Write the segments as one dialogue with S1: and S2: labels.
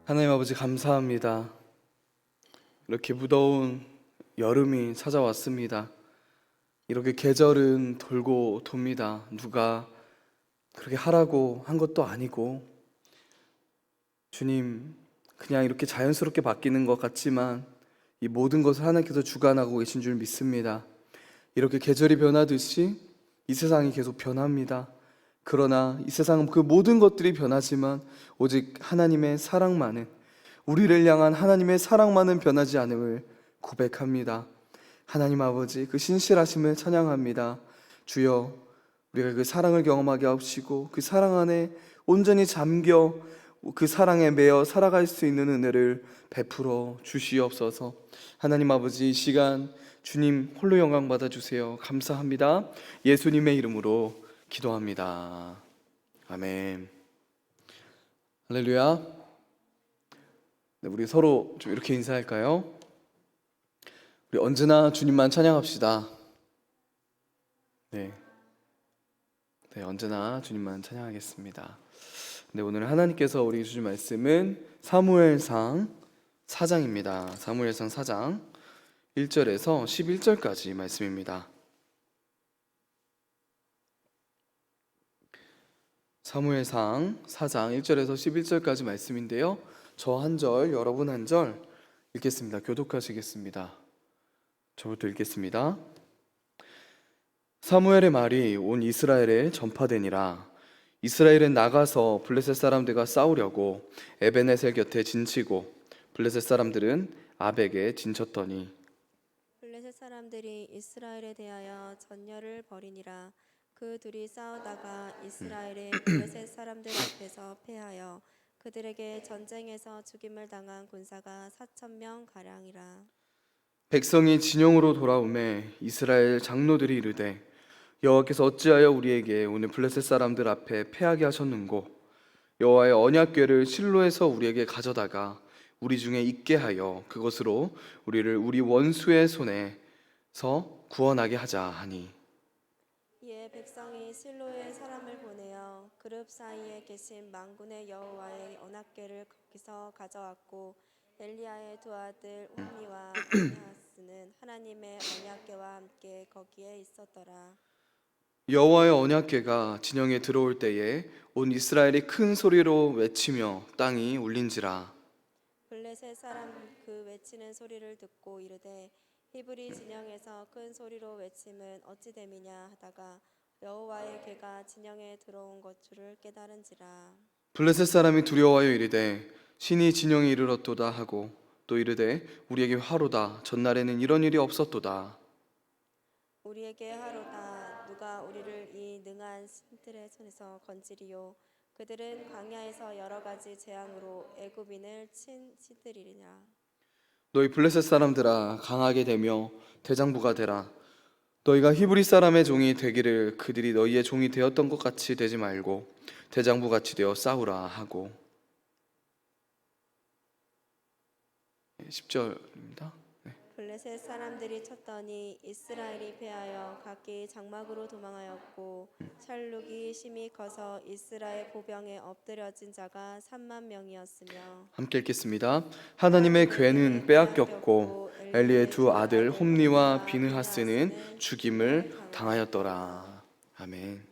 S1: 하나님 아버지 감사합니다. 이렇게 무더운 여름이 찾아왔습니다. 이렇게 계절은 돌고 돕니다. 누가 그렇게 하라고 한 것도 아니고, 주님, 그냥 이렇게 자연스럽게 바뀌는 것 같지만 이 모든 것을 하나님께서 주관하고 계신 줄 믿습니다. 이렇게 계절이 변하듯이 이 세상이 계속 변합니다. 그러나 이 세상은 그 모든 것들이 변하지만 오직 하나님의 사랑만은, 우리를 향한 하나님의 사랑만은 변하지 않음을 고백합니다. 하나님 아버지, 그 신실하심을 찬양합니다. 주여, 우리가 그 사랑을 경험하게 하시고 그 사랑 안에 온전히 잠겨 그 사랑에 매여 살아갈 수 있는 은혜를 베풀어 주시옵소서. 하나님 아버지, 이 시간 주님 홀로 영광 받아주세요. 감사합니다. 예수님의 이름으로 기도합니다. 아멘. 할렐루야. 네, 우리 서로 좀 이렇게 인사할까요? 우리 언제나 주님만 찬양합시다. 네, 언제나 주님만 찬양하겠습니다. 네, 오늘 하나님께서 우리 주신 말씀은 사무엘상 4장입니다. 사무엘상 4장 1절에서 11절까지 말씀입니다. 사무엘상 4장 1절에서 11절까지 말씀인데요, 저 한 절, 여러분 한 절 읽겠습니다. 교독하시겠습니다. 저부터 읽겠습니다. 사무엘의 말이 온 이스라엘에 전파되니라. 이스라엘은 나가서 블레셋 사람들과 싸우려고 에베네셀 곁에 진치고 블레셋 사람들은 아벡에 진쳤더니
S2: 블레셋 사람들이 이스라엘에 대하여 전열을 벌이니라. 그 둘이 싸우다가 이스라엘의 블레셋 사람들 앞에서 패하여 그들에게 전쟁에서 죽임을 당한 군사가 4,000명 가량이라.
S1: 백성이 진영으로 돌아오매 이스라엘 장로들이 이르되 여호와께서 어찌하여 우리에게 오늘 블레셋 사람들 앞에 패하게 하셨는고, 여호와의 언약궤를 실로에서 우리에게 가져다가 우리 중에 있게 하여 그것으로 우리를 우리 원수의 손에서 구원하게 하자 하니,
S2: 이에 백성이 실로에 사람을 보내어 그룹 사이에 계신 만군의 여호와의 언약궤를 거기서 가져왔고, 엘리야의 두 아들 홈니와 비느하스는 하나님의 언약궤와 함께 거기에 있었더라.
S1: 여호와의 언약궤가 진영에 들어올 때에 온 이스라엘이 큰 소리로 외치며 땅이 울린지라.
S2: 블레셋 사람 그 외치는 소리를 듣고 이르되 히브리 진영에서 큰 소리로 외침은 어찌 됨이냐 하다가 여호와의 궤가 진영에 들어온 것 줄을 깨달은지라.
S1: 블레셋 사람이 두려워하여 이르되 신이 진영에 이르렀도다 하고, 또 이르되 우리에게 화로다, 전날에는 이런 일이 없었도다.
S2: 우리에게 하로다. 누가 우리를 이 능한 신들의 손에서 건지리요. 그들은 광야에서 여러 가지 재앙으로 애굽인을 친 신들이리라.
S1: 너희 블레셋 사람들아, 강하게 되며 대장부가 되라. 너희가 히브리 사람의 종이 되기를 그들이 너희의 종이 되었던 것 같이 되지 말고 대장부 같이 되어 싸우라 하고. 10절입니다.
S2: 블레셋 사람들이 쳤더니 이스라엘이 패하여 각기 장막으로 도망하였고, 샬룩이 심히 커서 이스라엘 보병에 엎드려진 자가 3만 명이었으며
S1: 함께 읽겠습니다. 하나님의 궤는 빼앗겼고 엘리의 두 아들 홈니와 비느하스는 죽임을 당하였더라. 아멘.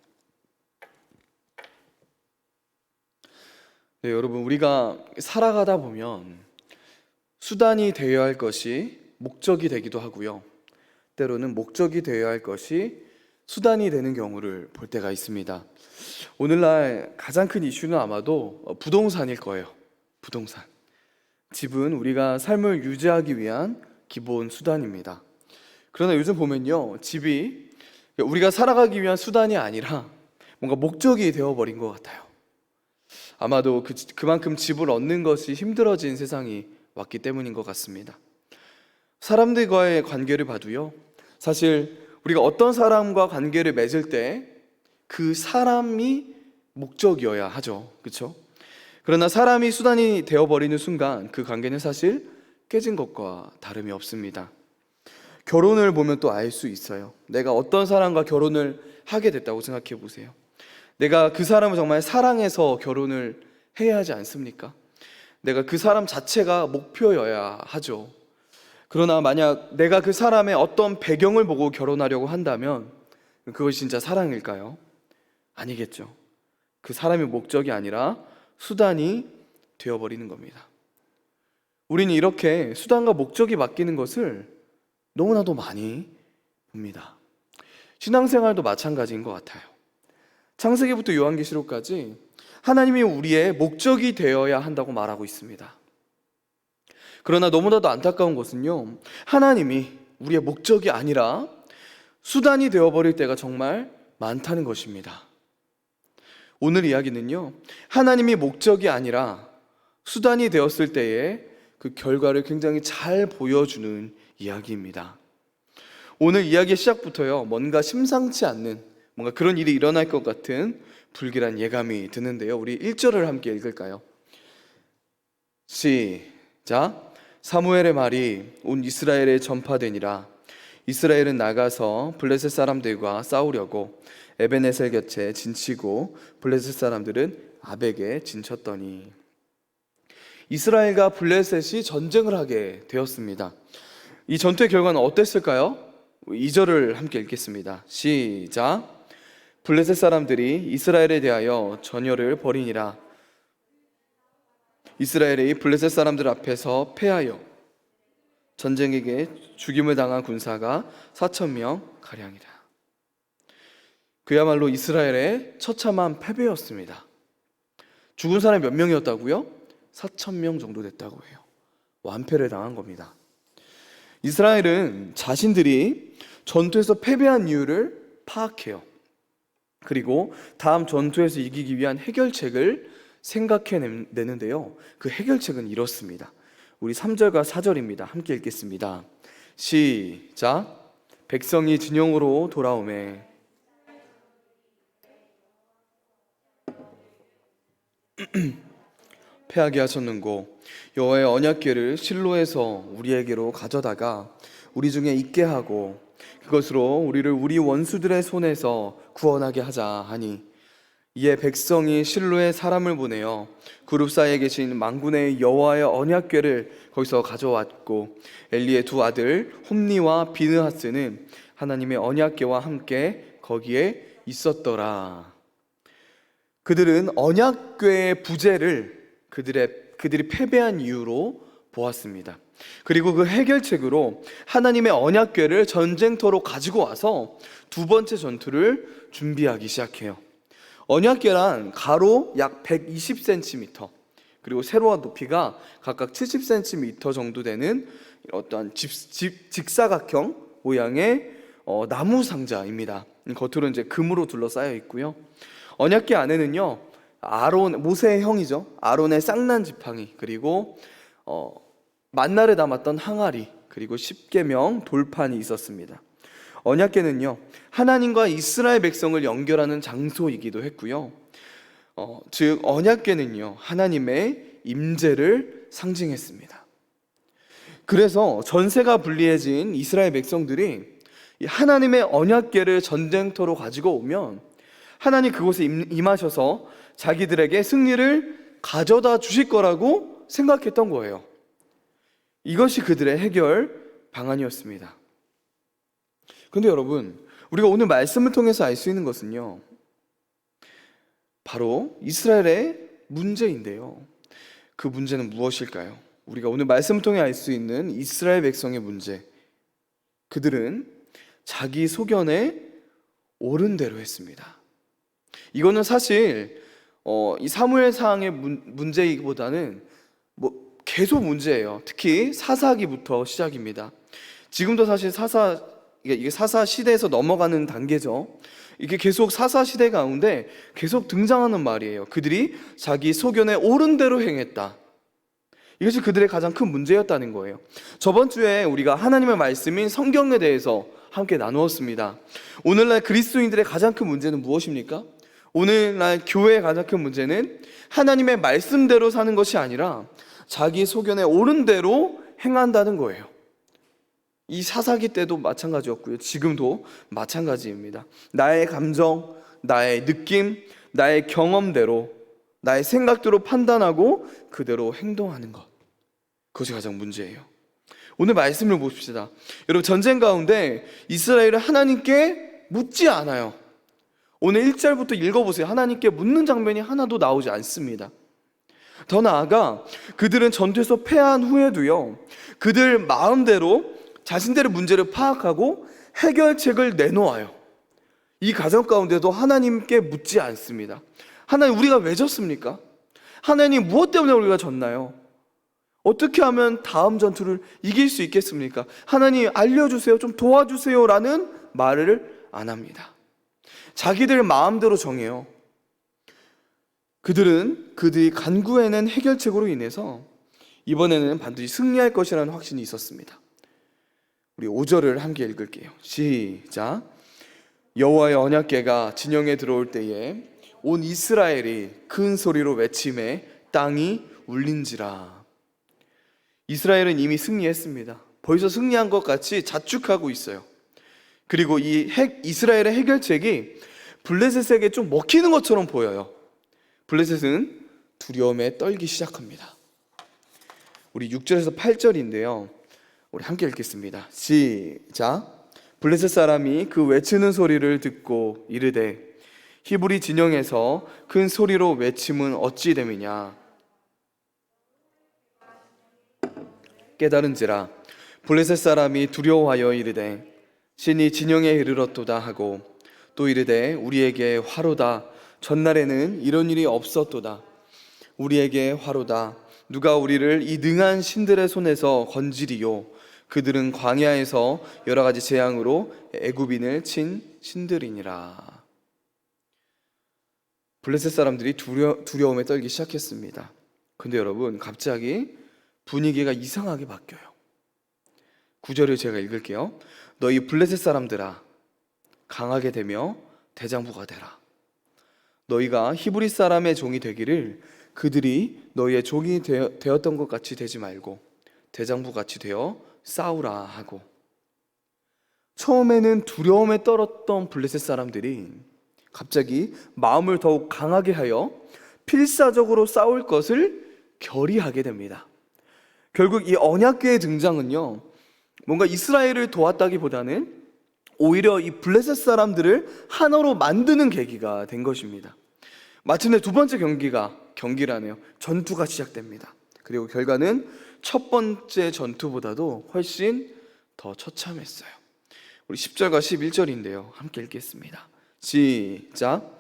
S1: 네, 여러분, 우리가 살아가다 보면 수단이 되어야 할 것이 목적이 되기도 하고요, 때로는 목적이 되어야 할 것이 수단이 되는 경우를 볼 때가 있습니다. 오늘날 가장 큰 이슈는 아마도 부동산일 거예요. 부동산. 집은 우리가 삶을 유지하기 위한 기본 수단입니다. 그러나 요즘 보면요, 집이 우리가 살아가기 위한 수단이 아니라 뭔가 목적이 되어버린 것 같아요. 아마도 그만큼 집을 얻는 것이 힘들어진 세상이 왔기 때문인 것 같습니다. 사람들과의 관계를 봐도요, 사실 우리가 어떤 사람과 관계를 맺을 때 그 사람이 목적이어야 하죠. 그렇죠? 그러나 사람이 수단이 되어버리는 순간 그 관계는 사실 깨진 것과 다름이 없습니다. 결혼을 보면 또 알 수 있어요. 내가 어떤 사람과 결혼을 하게 됐다고 생각해 보세요. 내가 그 사람을 정말 사랑해서 결혼을 해야 하지 않습니까? 내가 그 사람 자체가 목표여야 하죠. 그러나 만약 내가 그 사람의 어떤 배경을 보고 결혼하려고 한다면 그것이 진짜 사랑일까요? 아니겠죠. 그 사람의 목적이 아니라 수단이 되어버리는 겁니다. 우리는 이렇게 수단과 목적이 바뀌는 것을 너무나도 많이 봅니다. 신앙생활도 마찬가지인 것 같아요. 창세기부터 요한계시록까지 하나님이 우리의 목적이 되어야 한다고 말하고 있습니다. 그러나 너무나도 안타까운 것은요, 하나님이 우리의 목적이 아니라 수단이 되어버릴 때가 정말 많다는 것입니다. 오늘 이야기는요, 하나님이 목적이 아니라 수단이 되었을 때의 그 결과를 굉장히 잘 보여주는 이야기입니다. 오늘 이야기의 시작부터요, 뭔가 심상치 않는 뭔가 그런 일이 일어날 것 같은 불길한 예감이 드는데요. 우리 1절을 함께 읽을까요? 시작. 사무엘의 말이 온 이스라엘에 전파되니라. 이스라엘은 나가서 블레셋 사람들과 싸우려고 에베네셀 곁에 진치고 블레셋 사람들은 아벡에 진쳤더니. 이스라엘과 블레셋이 전쟁을 하게 되었습니다. 이 전투의 결과는 어땠을까요? 2절을 함께 읽겠습니다. 시작. 블레셋 사람들이 이스라엘에 대하여 전열을 벌이니라. 이스라엘이 블레셋 사람들 앞에서 패하여 전쟁에게 죽임을 당한 군사가 4,000명 가량이라. 그야말로 이스라엘의 처참한 패배였습니다. 죽은 사람이 몇 명이었다고요? 4,000명 정도 됐다고 해요. 완패를 당한 겁니다. 이스라엘은 자신들이 전투에서 패배한 이유를 파악해요. 그리고 다음 전투에서 이기기 위한 해결책을 생각해내는데요, 그 해결책은 이렇습니다. 우리 3절과 4절입니다. 함께 읽겠습니다. 시작. 백성이 진영으로 돌아오매. 패하게 하셨는고 여호와의 언약궤를 실로에서 우리에게로 가져다가 우리 중에 있게 하고 그것으로 우리를 우리 원수들의 손에서 구원하게 하자 하니, 이에 백성이 실로에 사람을 보내어 그룹 사이에 계신 만군의 여호와의 언약궤를 거기서 가져왔고, 엘리의 두 아들 홈니와 비느하스는 하나님의 언약궤와 함께 거기에 있었더라. 그들은 언약궤의 부재를 그들이 패배한 이유로 보았습니다. 그리고 그 해결책으로 하나님의 언약궤를 전쟁터로 가지고 와서 두 번째 전투를 준비하기 시작해요. 언약궤란 가로 약 120cm, 그리고 세로와 높이가 각각 70cm 정도 되는 어떠한 직사각형 모양의 나무 상자입니다. 겉으로 이제 금으로 둘러싸여 있고요. 언약궤 안에는요, 모세의 형이죠, 아론의 쌍난 지팡이, 그리고 만나를 담았던 항아리, 그리고 십계명 돌판이 있었습니다. 언약궤는요, 하나님과 이스라엘 백성을 연결하는 장소이기도 했고요. 즉 언약궤는요, 하나님의 임재를 상징했습니다. 그래서 전세가 불리해진 이스라엘 백성들이 하나님의 언약궤를 전쟁터로 가지고 오면 하나님 그곳에 임하셔서 자기들에게 승리를 가져다 주실 거라고 생각했던 거예요. 이것이 그들의 해결 방안이었습니다. 그런데 여러분, 우리가 오늘 말씀을 통해서 알 수 있는 것은요, 바로 이스라엘의 문제인데요. 그 문제는 무엇일까요? 우리가 오늘 말씀을 통해 알 수 있는 이스라엘 백성의 문제, 그들은 자기 소견에 옳은 대로 했습니다. 이거는 사실 이 사무엘상의 문제이기보다는 계속 문제예요. 특히 사사기부터 시작입니다. 지금도 사실 이게 사사 시대에서 넘어가는 단계죠. 이게 계속 사사 시대 가운데 계속 등장하는 말이에요. 그들이 자기 소견에 옳은 대로 행했다. 이것이 그들의 가장 큰 문제였다는 거예요. 저번 주에 우리가 하나님의 말씀인 성경에 대해서 함께 나누었습니다. 오늘날 그리스도인들의 가장 큰 문제는 무엇입니까? 오늘날 교회의 가장 큰 문제는 하나님의 말씀대로 사는 것이 아니라 자기 소견에 옳은 대로 행한다는 거예요. 이 사사기 때도 마찬가지였고요, 지금도 마찬가지입니다. 나의 감정, 나의 느낌, 나의 경험대로 나의 생각대로 판단하고 그대로 행동하는 것, 그것이 가장 문제예요. 오늘 말씀을 보십시다. 여러분, 전쟁 가운데 이스라엘은 하나님께 묻지 않아요. 오늘 1절부터 읽어보세요. 하나님께 묻는 장면이 하나도 나오지 않습니다. 더 나아가 그들은 전투에서 패한 후에도요, 그들 마음대로 자신들의 문제를 파악하고 해결책을 내놓아요. 이 과정 가운데도 하나님께 묻지 않습니다. 하나님, 우리가 왜 졌습니까? 하나님, 무엇 때문에 우리가 졌나요? 어떻게 하면 다음 전투를 이길 수 있겠습니까? 하나님, 알려주세요, 좀 도와주세요 라는 말을 안 합니다. 자기들 마음대로 정해요. 그들이 간구해낸 해결책으로 인해서 이번에는 반드시 승리할 것이라는 확신이 있었습니다. 우리 5절을 함께 읽을게요. 시작. 여호와의 언약궤가 진영에 들어올 때에 온 이스라엘이 큰 소리로 외치매 땅이 울린지라. 이스라엘은 이미 승리했습니다. 벌써 승리한 것 같이 자축하고 있어요. 그리고 이스라엘의 해결책이 블레셋에게 좀 먹히는 것처럼 보여요. 블레셋은 두려움에 떨기 시작합니다. 우리 6절에서 8절인데요, 우리 함께 읽겠습니다. 시작. 블레셋 사람이 그 외치는 소리를 듣고 이르되 히브리 진영에서 큰 소리로 외침은 어찌 됨이냐. 깨달은지라 블레셋 사람이 두려워하여 이르되 신이 진영에 이르렀도다 하고 또 이르되 우리에게 화로다. 전날에는 이런 일이 없었도다. 우리에게 화로다. 누가 우리를 이 능한 신들의 손에서 건지리요. 그들은 광야에서 여러 가지 재앙으로 애굽인을 친 신들이니라. 블레셋 사람들이 두려움에 떨기 시작했습니다. 근데 여러분, 갑자기 분위기가 이상하게 바뀌어요. 9절을 제가 읽을게요. 너희 블레셋 사람들아, 강하게 되며 대장부가 되라. 너희가 히브리 사람의 종이 되기를 그들이 너희의 종이 되었던 것 같이 되지 말고 대장부 같이 되어 싸우라 하고. 처음에는 두려움에 떨었던 블레셋 사람들이 갑자기 마음을 더욱 강하게 하여 필사적으로 싸울 것을 결의하게 됩니다. 결국 이 언약궤의 등장은요, 뭔가 이스라엘을 도왔다기보다는 오히려 이 블레셋 사람들을 하나로 만드는 계기가 된 것입니다. 마침내 두 번째 경기라네요. 전투가 시작됩니다. 그리고 결과는 첫 번째 전투보다도 훨씬 더 처참했어요. 우리 10절과 11절인데요, 함께 읽겠습니다. 시작.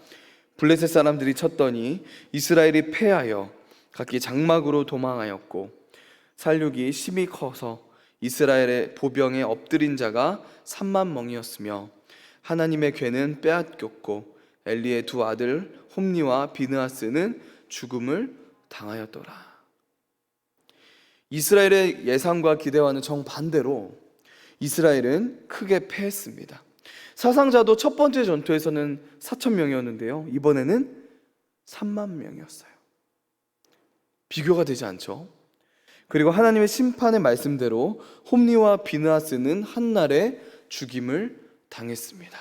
S1: 블레셋 사람들이 쳤더니 이스라엘이 패하여 각기 장막으로 도망하였고 살육이 심히 커서 이스라엘의 보병에 엎드린 자가 3만 멍이었으며 하나님의 궤는 빼앗겼고 엘리의 두 아들 홈니와 비느하스는 죽음을 당하였더라. 이스라엘의 예상과 기대와는 정반대로 이스라엘은 크게 패했습니다. 사상자도 첫 번째 전투에서는 4,000명이었는데요, 이번에는 3만 명이었어요. 비교가 되지 않죠? 그리고 하나님의 심판의 말씀대로 홈니와 비느하스는 한날에 죽임을 당했습니다.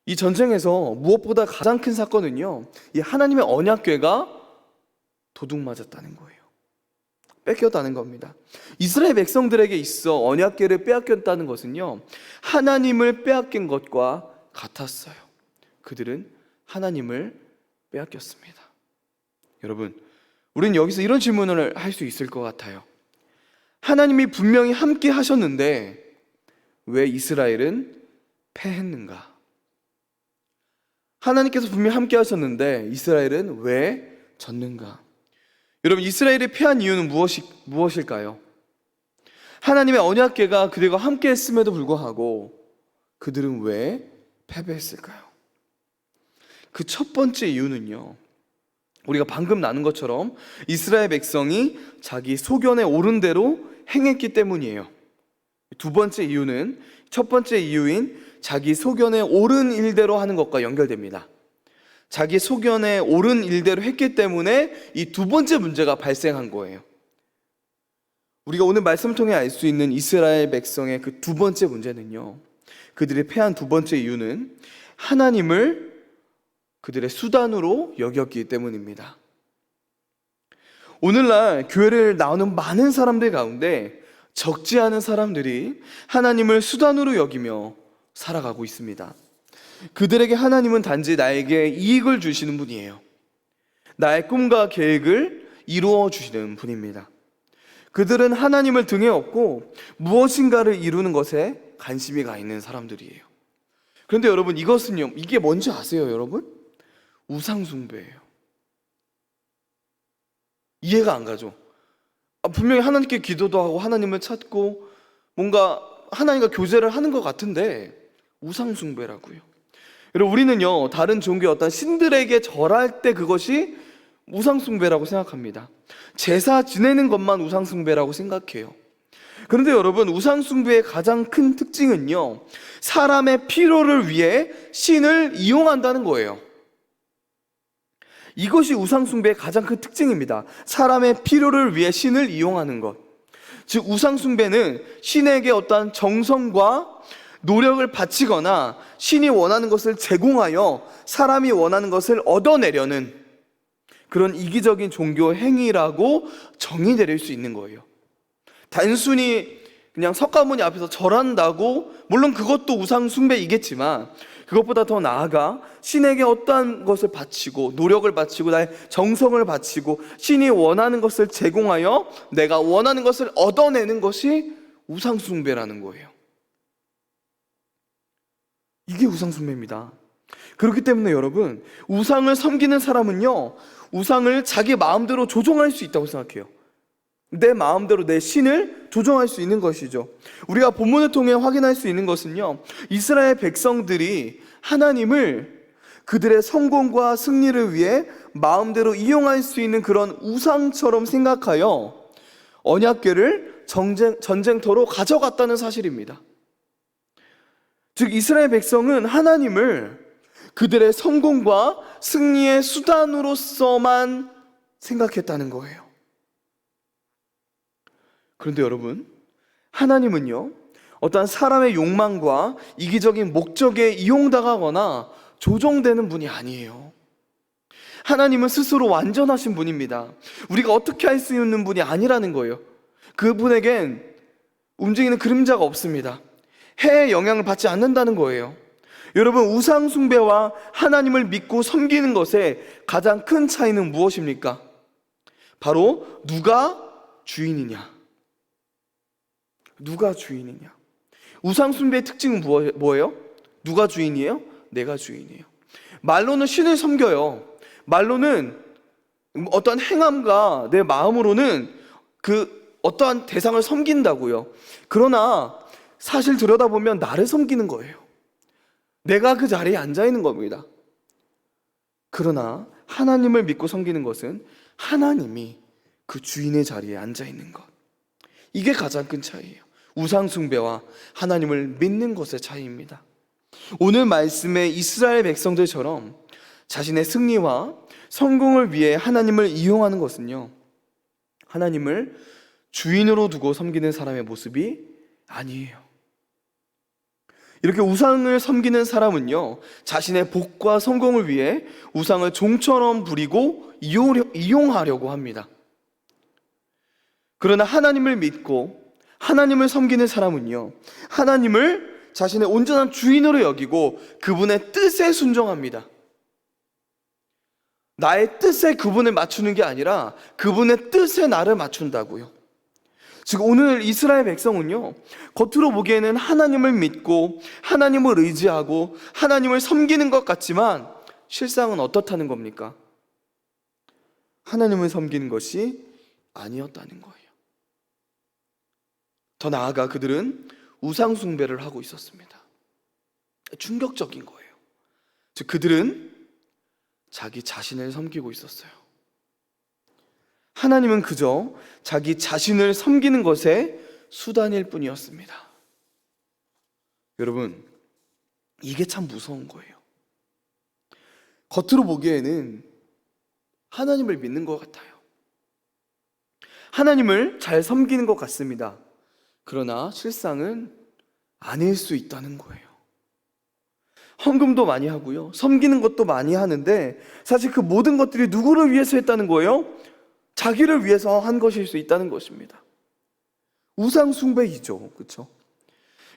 S1: 이 전쟁에서 무엇보다 가장 큰 사건은요, 이 하나님의 언약궤가 도둑맞았다는 거예요. 뺏겼다는 겁니다. 이스라엘 백성들에게 있어 언약궤를 빼앗겼다는 것은요, 하나님을 빼앗긴 것과 같았어요. 그들은 하나님을 빼앗겼습니다. 여러분, 우리는 여기서 이런 질문을 할 수 있을 것 같아요. 하나님이 분명히 함께 하셨는데 왜 이스라엘은 패했는가? 하나님께서 분명히 함께 하셨는데 이스라엘은 왜 졌는가? 여러분, 이스라엘이 패한 이유는 무엇일까요? 하나님의 언약궤가 그들과 함께 했음에도 불구하고 그들은 왜 패배했을까요? 그 첫 번째 이유는요, 우리가 방금 나눈 것처럼 이스라엘 백성이 자기 소견에 옳은 대로 행했기 때문이에요. 두 번째 이유는 첫 번째 이유인 자기 소견에 옳은 일대로 하는 것과 연결됩니다. 자기 소견에 옳은 일대로 했기 때문에 이 두 번째 문제가 발생한 거예요. 우리가 오늘 말씀을 통해 알 수 있는 이스라엘 백성의 그 두 번째 문제는요, 그들이 패한 두 번째 이유는 하나님을 그들의 수단으로 여겼기 때문입니다. 오늘날 교회를 나오는 많은 사람들 가운데 적지 않은 사람들이 하나님을 수단으로 여기며 살아가고 있습니다. 그들에게 하나님은 단지 나에게 이익을 주시는 분이에요. 나의 꿈과 계획을 이루어 주시는 분입니다. 그들은 하나님을 등에 업고 무엇인가를 이루는 것에 관심이 가 있는 사람들이에요. 그런데 여러분, 이것은요, 이게 뭔지 아세요, 여러분? 우상숭배예요. 이해가 안 가죠? 분명히 하나님께 기도도 하고 하나님을 찾고 뭔가 하나님과 교제를 하는 것 같은데 우상숭배라고요. 여러분, 우리는요, 다른 종교의 어떤 신들에게 절할 때 그것이 우상숭배라고 생각합니다. 제사 지내는 것만 우상숭배라고 생각해요. 그런데 여러분, 우상숭배의 가장 큰 특징은요, 사람의 필요를 위해 신을 이용한다는 거예요. 이것이 우상숭배의 가장 큰 특징입니다. 사람의 필요를 위해 신을 이용하는 것. 즉, 우상숭배는 신에게 어떠한 정성과 노력을 바치거나 신이 원하는 것을 제공하여 사람이 원하는 것을 얻어내려는 그런 이기적인 종교 행위라고 정의 내릴 수 있는 거예요. 단순히 그냥 석가모니 앞에서 절한다고, 물론 그것도 우상숭배이겠지만 그것보다 더 나아가 신에게 어떠한 것을 바치고 노력을 바치고 나의 정성을 바치고 신이 원하는 것을 제공하여 내가 원하는 것을 얻어내는 것이 우상숭배라는 거예요. 이게 우상숭배입니다. 그렇기 때문에 여러분, 우상을 섬기는 사람은요, 우상을 자기 마음대로 조종할 수 있다고 생각해요. 내 마음대로 내 신을 조종할 수 있는 것이죠. 우리가 본문을 통해 확인할 수 있는 것은요, 이스라엘 백성들이 하나님을 그들의 성공과 승리를 위해 마음대로 이용할 수 있는 그런 우상처럼 생각하여 언약궤를 전쟁터로 가져갔다는 사실입니다. 즉, 이스라엘 백성은 하나님을 그들의 성공과 승리의 수단으로서만 생각했다는 거예요. 그런데 여러분, 하나님은요, 어떠한 사람의 욕망과 이기적인 목적에 이용당하거나 조종되는 분이 아니에요. 하나님은 스스로 완전하신 분입니다. 우리가 어떻게 할 수 있는 분이 아니라는 거예요. 그분에겐 움직이는 그림자가 없습니다. 해의 영향을 받지 않는다는 거예요. 여러분, 우상 숭배와 하나님을 믿고 섬기는 것의 가장 큰 차이는 무엇입니까? 바로 누가 주인이냐. 누가 주인이냐. 우상 숭배의 특징은 뭐예요? 누가 주인이에요? 내가 주인이에요. 말로는 신을 섬겨요. 말로는 어떠한 행함과 내 마음으로는 그 어떠한 대상을 섬긴다고요. 그러나 사실 들여다보면 나를 섬기는 거예요. 내가 그 자리에 앉아 있는 겁니다. 그러나 하나님을 믿고 섬기는 것은 하나님이 그 주인의 자리에 앉아 있는 것. 이게 가장 큰 차이예요. 우상 숭배와 하나님을 믿는 것의 차이입니다. 오늘 말씀의 이스라엘 백성들처럼 자신의 승리와 성공을 위해 하나님을 이용하는 것은요, 하나님을 주인으로 두고 섬기는 사람의 모습이 아니에요. 이렇게 우상을 섬기는 사람은요, 자신의 복과 성공을 위해 우상을 종처럼 부리고 이용하려고 합니다. 그러나 하나님을 믿고 하나님을 섬기는 사람은요, 하나님을 자신의 온전한 주인으로 여기고 그분의 뜻에 순종합니다. 나의 뜻에 그분을 맞추는 게 아니라 그분의 뜻에 나를 맞춘다고요. 즉, 오늘 이스라엘 백성은요, 겉으로 보기에는 하나님을 믿고 하나님을 의지하고 하나님을 섬기는 것 같지만 실상은 어떻다는 겁니까? 하나님을 섬기는 것이 아니었다는 거예요. 더 나아가 그들은 우상 숭배를 하고 있었습니다. 충격적인 거예요. 즉, 그들은 자기 자신을 섬기고 있었어요. 하나님은 그저 자기 자신을 섬기는 것의 수단일 뿐이었습니다. 여러분, 이게 참 무서운 거예요. 겉으로 보기에는 하나님을 믿는 것 같아요. 하나님을 잘 섬기는 것 같습니다. 그러나 실상은 아닐 수 있다는 거예요. 헌금도 많이 하고요, 섬기는 것도 많이 하는데 사실 그 모든 것들이 누구를 위해서 했다는 거예요? 자기를 위해서 한 것일 수 있다는 것입니다. 우상 숭배이죠. 그렇죠?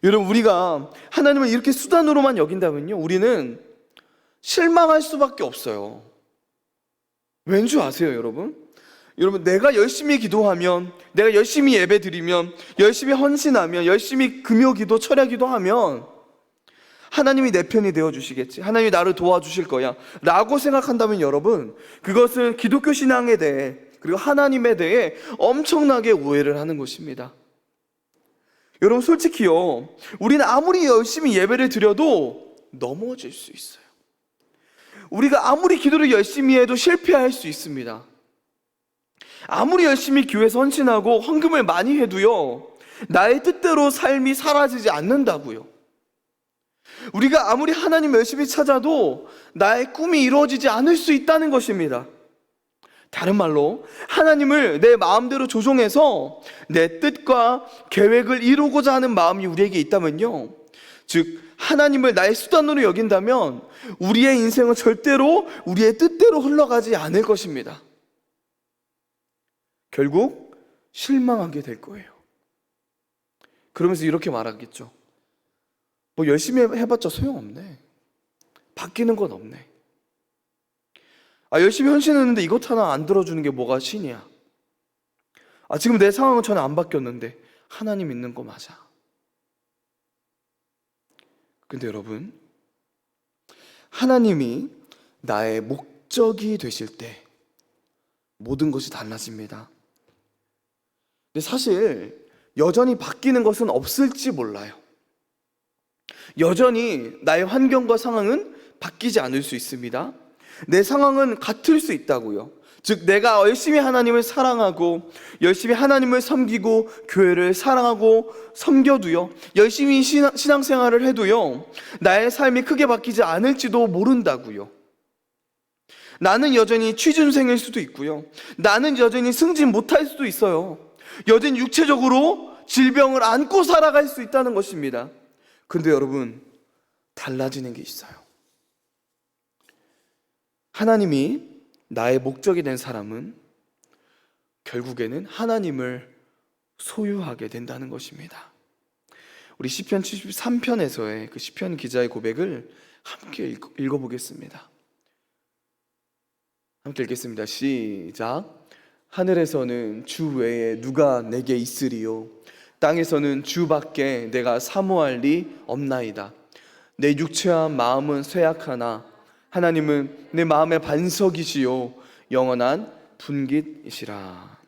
S1: 여러분, 우리가 하나님을 이렇게 수단으로만 여긴다면요, 우리는 실망할 수밖에 없어요. 왠지 아세요, 여러분? 여러분, 내가 열심히 기도하면, 내가 열심히 예배 드리면, 열심히 헌신하면, 열심히 금요 기도, 철야 기도하면 하나님이 내 편이 되어주시겠지, 하나님이 나를 도와주실 거야 라고 생각한다면 여러분, 그것은 기독교 신앙에 대해, 그리고 하나님에 대해 엄청나게 오해를 하는 것입니다. 여러분, 솔직히요, 우리는 아무리 열심히 예배를 드려도 넘어질 수 있어요. 우리가 아무리 기도를 열심히 해도 실패할 수 있습니다. 아무리 열심히 교회에서 헌신하고 헌금을 많이 해도요, 나의 뜻대로 삶이 사라지지 않는다고요. 우리가 아무리 하나님 열심히 찾아도 나의 꿈이 이루어지지 않을 수 있다는 것입니다. 다른 말로 하나님을 내 마음대로 조종해서 내 뜻과 계획을 이루고자 하는 마음이 우리에게 있다면요, 즉 하나님을 나의 수단으로 여긴다면 우리의 인생은 절대로 우리의 뜻대로 흘러가지 않을 것입니다. 결국 실망하게 될 거예요. 그러면서 이렇게 말하겠죠. 뭐 열심히 해봤자 소용없네. 바뀌는 건 없네. 열심히 헌신했는데 이것 하나 안 들어주는 게 뭐가 신이야. 지금 내 상황은 전혀 안 바뀌었는데 하나님 있는 거 맞아. 근데 여러분, 하나님이 나의 목적이 되실 때 모든 것이 달라집니다. 근데 사실 여전히 바뀌는 것은 없을지 몰라요. 여전히 나의 환경과 상황은 바뀌지 않을 수 있습니다. 내 상황은 같을 수 있다고요. 즉 내가 열심히 하나님을 사랑하고 열심히 하나님을 섬기고 교회를 사랑하고 섬겨도요, 열심히 신앙생활을 해도요, 나의 삶이 크게 바뀌지 않을지도 모른다고요. 나는 여전히 취준생일 수도 있고요, 나는 여전히 승진 못할 수도 있어요. 여전히 육체적으로 질병을 안고 살아갈 수 있다는 것입니다. 근데 여러분, 달라지는 게 있어요. 하나님이 나의 목적이 된 사람은 결국에는 하나님을 소유하게 된다는 것입니다. 우리 시편 73편에서의 그 시편 기자의 고백을 함께 읽어보겠습니다. 함께 읽겠습니다. 시작. 하늘에서는 주 외에 누가 내게 있으리요, 땅에서는 주밖에 내가 사모할 리 없나이다. 내 육체와 마음은 쇠약하나 하나님은 내 마음의 반석이시요 영원한 분깃이시라.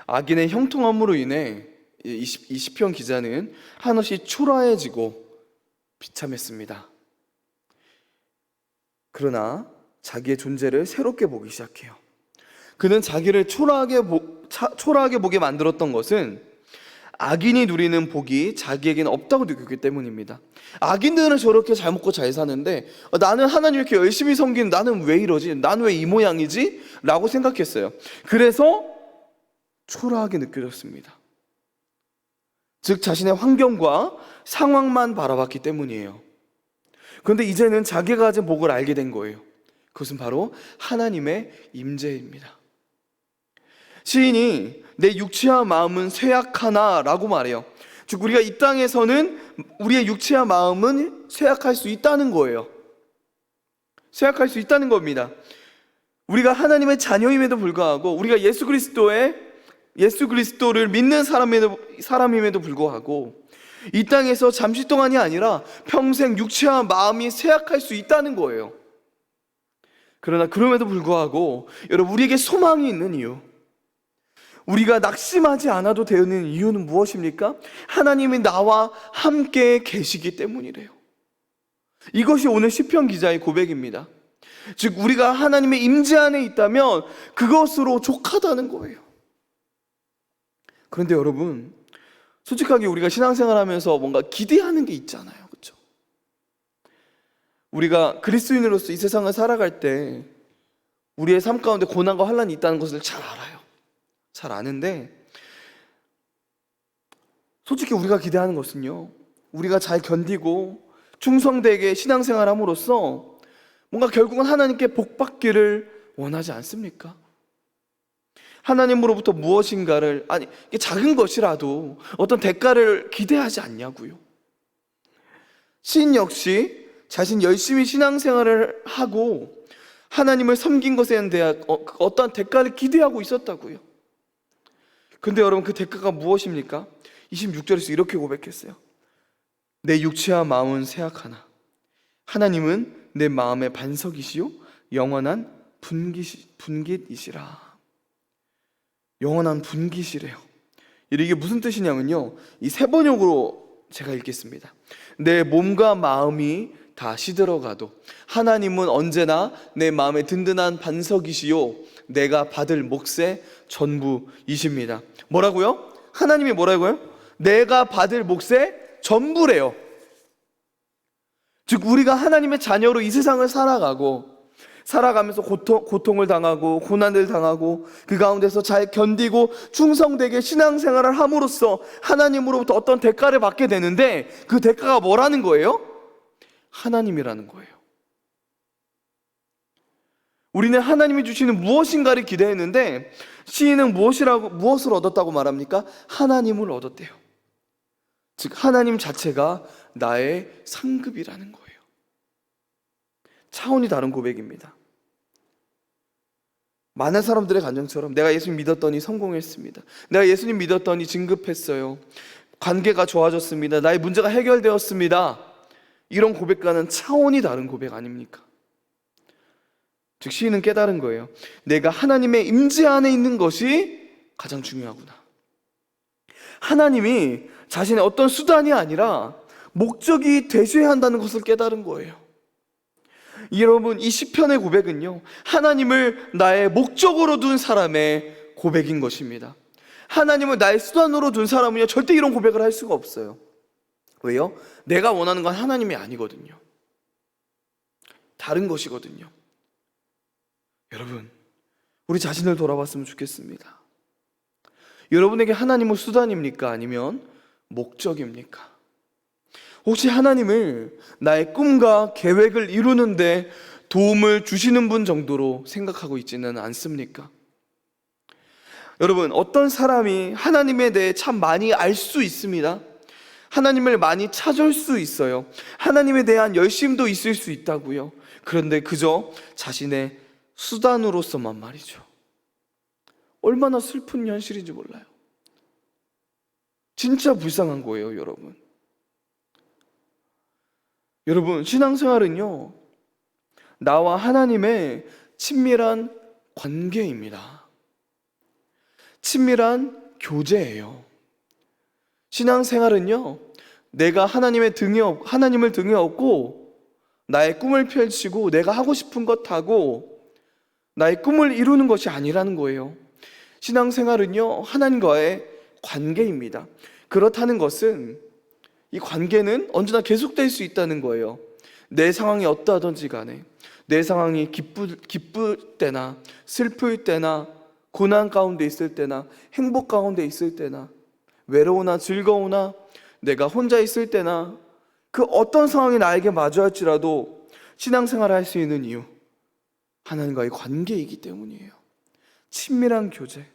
S1: 악인의 형통함으로 인해 이 시편 기자는 한없이 초라해지고 비참했습니다. 그러나 자기의 존재를 새롭게 보기 시작해요. 그는 자기를 초라하게 보게 만들었던 것은 악인이 누리는 복이 자기에게는 없다고 느꼈기 때문입니다. 악인들은 저렇게 잘 먹고 잘 사는데 나는 하나님 이렇게 열심히 섬기는, 나는 왜 이러지? 나는 왜 이 모양이지? 라고 생각했어요. 그래서 초라하게 느껴졌습니다. 즉 자신의 환경과 상황만 바라봤기 때문이에요. 그런데 이제는 자기가 가진 복을 알게 된 거예요. 그것은 바로 하나님의 임재입니다. 시인이 내 육체와 마음은 쇠약하나 라고 말해요. 즉 우리가 이 땅에서는 우리의 육체와 마음은 쇠약할 수 있다는 거예요. 쇠약할 수 있다는 겁니다. 우리가 하나님의 자녀임에도 불구하고, 우리가 예수 그리스도를 믿는 사람임에도 불구하고 이 땅에서 잠시 동안이 아니라 평생 육체와 마음이 쇠약할 수 있다는 거예요. 그러나 그럼에도 불구하고 여러분, 우리에게 소망이 있는 이유, 우리가 낙심하지 않아도 되는 이유는 무엇입니까? 하나님이 나와 함께 계시기 때문이래요. 이것이 오늘 시편 기자의 고백입니다. 즉 우리가 하나님의 임재 안에 있다면 그것으로 족하다는 거예요. 그런데 여러분, 솔직하게 우리가 신앙생활하면서 뭔가 기대하는 게 있잖아요. 그렇죠? 우리가 그리스도인으로서 이 세상을 살아갈 때 우리의 삶 가운데 고난과 환난이 있다는 것을 잘 알아요. 잘 아는데 솔직히 우리가 기대하는 것은요, 우리가 잘 견디고 충성되게 신앙생활함으로써 뭔가 결국은 하나님께 복받기를 원하지 않습니까? 하나님으로부터 무엇인가를, 아니 이게 작은 것이라도 어떤 대가를 기대하지 않냐고요. 시인 역시 자신 열심히 신앙생활을 하고 하나님을 섬긴 것에 대한 어떠한 대가를 기대하고 있었다고요. 근데 여러분, 그 대가가 무엇입니까? 26절에서 이렇게 고백했어요. 내 육체와 마음은 쇠약하나 하나님은 내 마음의 반석이시요 영원한 분깃이시라. 영원한 분깃이래요. 이게 무슨 뜻이냐면요, 이 세 번역으로 제가 읽겠습니다. 내 몸과 마음이 다 시들어가도 하나님은 언제나 내 마음의 든든한 반석이시요 내가 받을 몫의 전부이십니다. 뭐라고요? 하나님이 뭐라고요? 내가 받을 몫의 전부래요. 즉 우리가 하나님의 자녀로 이 세상을 살아가면서 고통을 당하고 고난을 당하고 그 가운데서 잘 견디고 충성되게 신앙생활을 함으로써 하나님으로부터 어떤 대가를 받게 되는데, 그 대가가 뭐라는 거예요? 하나님이라는 거예요. 우리는 하나님이 주시는 무엇인가를 기대했는데 시인은 무엇을 얻었다고 말합니까? 하나님을 얻었대요. 즉 하나님 자체가 나의 상급이라는 거예요. 차원이 다른 고백입니다. 많은 사람들의 감정처럼 내가 예수님 믿었더니 성공했습니다. 내가 예수님 믿었더니 진급했어요. 관계가 좋아졌습니다. 나의 문제가 해결되었습니다. 이런 고백과는 차원이 다른 고백 아닙니까? 즉 시인은 깨달은 거예요. 내가 하나님의 임재 안에 있는 것이 가장 중요하구나. 하나님이 자신의 어떤 수단이 아니라 목적이 되셔야 한다는 것을 깨달은 거예요. 여러분, 이 시편의 고백은요, 하나님을 나의 목적으로 둔 사람의 고백인 것입니다. 하나님을 나의 수단으로 둔 사람은요, 절대 이런 고백을 할 수가 없어요. 왜요? 내가 원하는 건 하나님이 아니거든요. 다른 것이거든요. 여러분, 우리 자신을 돌아봤으면 좋겠습니다. 여러분에게 하나님은 수단입니까? 아니면 목적입니까? 혹시 하나님을 나의 꿈과 계획을 이루는데 도움을 주시는 분 정도로 생각하고 있지는 않습니까? 여러분, 어떤 사람이 하나님에 대해 참 많이 알 수 있습니다. 하나님을 많이 찾을 수 있어요. 하나님에 대한 열심도 있을 수 있다고요. 그런데 그저 자신의 수단으로서만 말이죠. 얼마나 슬픈 현실인지 몰라요. 진짜 불쌍한 거예요, 여러분. 여러분, 신앙생활은요, 나와 하나님의 친밀한 관계입니다. 친밀한 교제예요. 신앙생활은요, 내가 하나님을 등에 업고 나의 꿈을 펼치고 내가 하고 싶은 것 하고 나의 꿈을 이루는 것이 아니라는 거예요. 신앙생활은요, 하나님과의 관계입니다. 그렇다는 것은 이 관계는 언제나 계속될 수 있다는 거예요. 내 상황이 어떠하든지 간에, 내 상황이 기쁠 때나 슬플 때나 고난 가운데 있을 때나 행복 가운데 있을 때나 외로우나 즐거우나 내가 혼자 있을 때나 그 어떤 상황이 나에게 마주할지라도 신앙생활을 할 수 있는 이유, 하나님과의 관계이기 때문이에요. 친밀한 교제.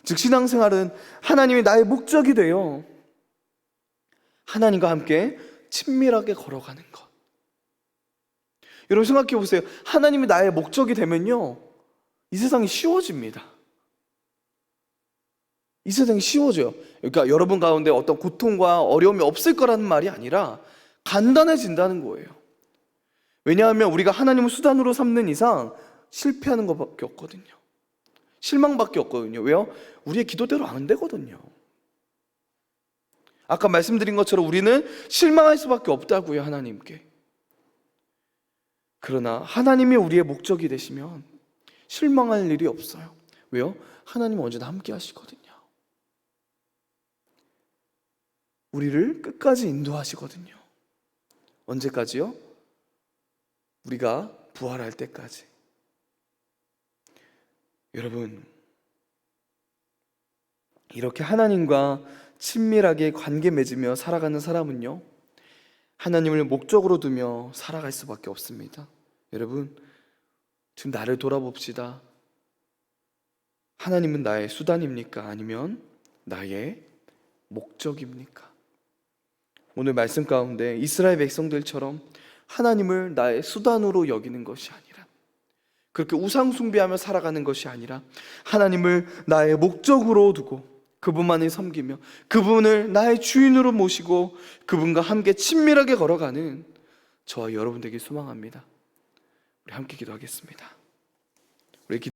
S1: 즉 신앙생활은 하나님이 나의 목적이 되어 하나님과 함께 친밀하게 걸어가는 것. 여러분 생각해 보세요. 하나님이 나의 목적이 되면요, 이 세상이 쉬워집니다. 이 세상이 쉬워져요. 그러니까 여러분 가운데 어떤 고통과 어려움이 없을 거라는 말이 아니라 간단해진다는 거예요. 왜냐하면 우리가 하나님을 수단으로 삼는 이상 실패하는 것밖에 없거든요. 실망밖에 없거든요. 왜요? 우리의 기도대로 안 되거든요. 아까 말씀드린 것처럼 우리는 실망할 수밖에 없다고요, 하나님께. 그러나 하나님이 우리의 목적이 되시면 실망할 일이 없어요. 왜요? 하나님은 언제나 함께 하시거든요. 우리를 끝까지 인도하시거든요. 언제까지요? 우리가 부활할 때까지. 여러분, 이렇게 하나님과 친밀하게 관계 맺으며 살아가는 사람은요, 하나님을 목적으로 두며 살아갈 수밖에 없습니다. 여러분, 지금 나를 돌아봅시다. 하나님은 나의 수단입니까? 아니면 나의 목적입니까? 오늘 말씀 가운데 이스라엘 백성들처럼 하나님을 나의 수단으로 여기는 것이 아니라, 그렇게 우상 숭배하며 살아가는 것이 아니라 하나님을 나의 목적으로 두고 그분만을 섬기며 그분을 나의 주인으로 모시고 그분과 함께 친밀하게 걸어가는 저와 여러분 되길 소망합니다. 우리 함께 기도하겠습니다. 우리